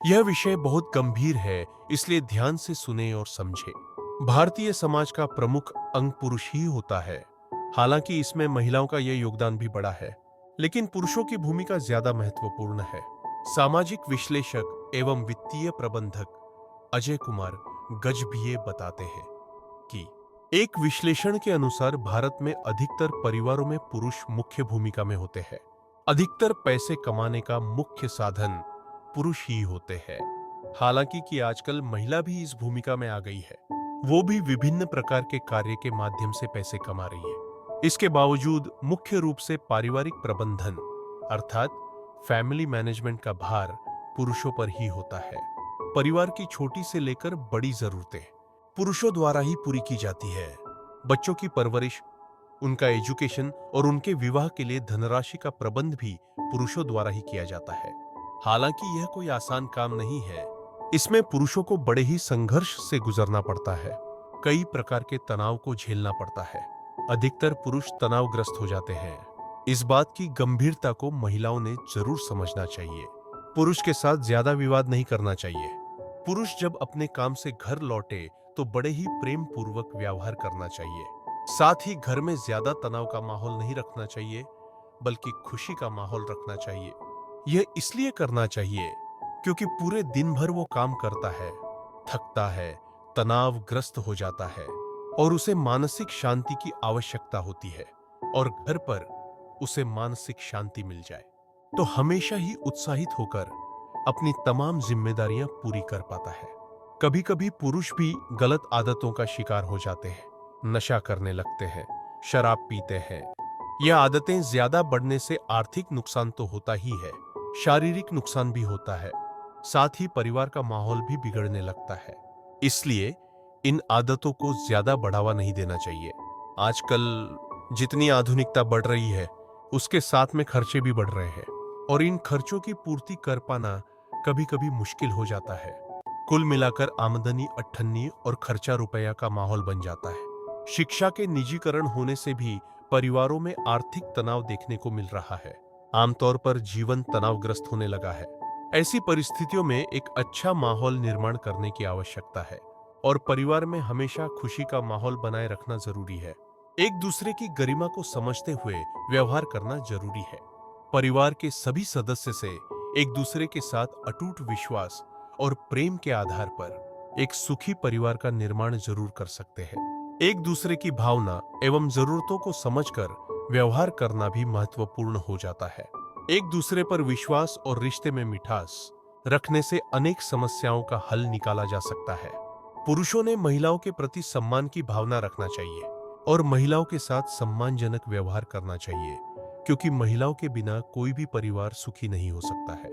यह विषय बहुत गंभीर है, इसलिए ध्यान से सुने और समझे। भारतीय समाज का प्रमुख अंग पुरुष ही होता है। हालांकि इसमें महिलाओं का यह योगदान भी बड़ा है, लेकिन पुरुषों की भूमिका ज्यादा महत्वपूर्ण है। सामाजिक विश्लेषक एवं वित्तीय प्रबंधक अजय कुमार गजभिये बताते हैं कि एक विश्लेषण के अनुसार भारत में अधिकतर परिवारों में पुरुष मुख्य भूमिका में होते हैं। अधिकतर पैसे कमाने का मुख्य साधन पुरुष ही होते हैं। हालांकि कि आजकल महिला भी इस भूमिका में आ गई है। वो भी विभिन्न प्रकार के कार्य के माध्यम से पैसे कमा रही है। इसके बावजूद मुख्य रूप से पारिवारिक प्रबंधन अर्थात फैमिली मैनेजमेंट का भार पुरुषों पर ही होता है। परिवार की छोटी से लेकर बड़ी जरूरतें पुरुषों द्वारा ही पूरी की जाती है। बच्चों की परवरिश, उनका एजुकेशन और उनके विवाह के लिए धनराशि का प्रबंध भी पुरुषों द्वारा ही किया जाता है। हालांकि यह कोई आसान काम नहीं है। इसमें पुरुषों को बड़े ही संघर्ष से गुजरना पड़ता है। कई प्रकार के तनाव को झेलना पड़ता है। अधिकतर पुरुष तनावग्रस्त हो जाते हैं। इस बात की गंभीरता को महिलाओं ने जरूर समझना चाहिए। पुरुष के साथ ज्यादा विवाद नहीं करना चाहिए। पुरुष जब अपने काम से घर लौटे तो बड़े ही प्रेम पूर्वक व्यवहार करना चाहिए। साथ ही घर में ज्यादा तनाव का माहौल नहीं रखना चाहिए, बल्कि खुशी का माहौल रखना चाहिए। यह इसलिए करना चाहिए क्योंकि पूरे दिन भर वो काम करता है, थकता है, तनावग्रस्त हो जाता है और उसे मानसिक शांति की आवश्यकता होती है। और घर पर उसे मानसिक शांति मिल जाए तो हमेशा ही उत्साहित होकर अपनी तमाम जिम्मेदारियां पूरी कर पाता है। कभी कभी पुरुष भी गलत आदतों का शिकार हो जाते हैं। नशा करने लगते हैं, शराब पीते हैं। यह आदतें ज्यादा बढ़ने से आर्थिक नुकसान तो होता ही है, शारीरिक नुकसान भी होता है। साथ ही परिवार का माहौल भी बिगड़ने लगता है। इसलिए इन आदतों को ज्यादा बढ़ावा नहीं देना चाहिए। आजकल जितनी आधुनिकता बढ़ रही है, उसके साथ में खर्चे भी बढ़ रहे हैं और इन खर्चों की पूर्ति कर पाना कभी कभी मुश्किल हो जाता है। कुल मिलाकर आमदनी अट्ठन्नी और खर्चा रुपया का माहौल बन जाता है। शिक्षा के निजीकरण होने से भी परिवारों में आर्थिक तनाव देखने को मिल रहा है। आमतौर पर जीवन तनावग्रस्त होने लगा है। ऐसी परिस्थितियों में एक अच्छा माहौल निर्माण करने की आवश्यकता है और परिवार में हमेशा खुशी का माहौल बनाए रखना जरूरी है। एक दूसरे की गरिमा को समझते हुए व्यवहार करना जरूरी है। परिवार के सभी सदस्य से एक दूसरे के साथ अटूट विश्वास और प्रेम के आधार पर एक सुखी परिवार का निर्माण जरूर कर सकते हैं। एक दूसरे की भावना एवं जरूरतों को समझकर व्यवहार करना भी महत्वपूर्ण हो जाता है। एक दूसरे पर विश्वास और रिश्ते में मिठास रखने से अनेक समस्याओं का हल निकाला जा सकता है। पुरुषों ने महिलाओं के प्रति सम्मान की भावना रखना चाहिए और महिलाओं के साथ सम्मानजनक व्यवहार करना चाहिए, क्योंकि महिलाओं के बिना कोई भी परिवार सुखी नहीं हो सकता है।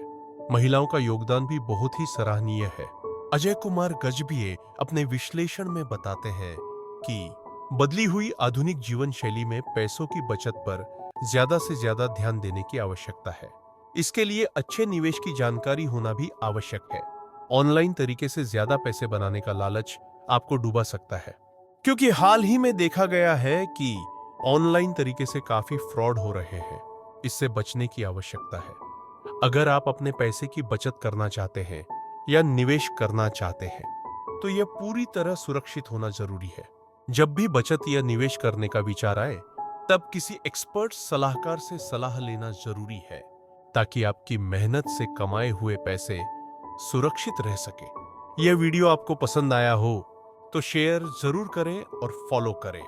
महिलाओं का योगदान भी बहुत ही सराहनीय है। अजय कुमार गजभिये अपने विश्लेषण में बताते हैं कि बदली हुई आधुनिक जीवन शैली में पैसों की बचत पर ज्यादा से ज्यादा ध्यान देने की आवश्यकता है। इसके लिए अच्छे निवेश की जानकारी होना भी आवश्यक है। ऑनलाइन तरीके से ज्यादा पैसे बनाने का लालच आपको डुबा सकता है, क्योंकि हाल ही में देखा गया है कि ऑनलाइन तरीके से काफी फ्रॉड हो रहे हैं। इससे बचने की आवश्यकता है। अगर आप अपने पैसे की बचत करना चाहते हैं या निवेश करना चाहते हैं, तो यह पूरी तरह सुरक्षित होना जरूरी है। जब भी बचत या निवेश करने का विचार आए, तब किसी एक्सपर्ट सलाहकार से सलाह लेना जरूरी है, ताकि आपकी मेहनत से कमाए हुए पैसे सुरक्षित रह सके। यह वीडियो आपको पसंद आया हो तो शेयर जरूर करें और फॉलो करें।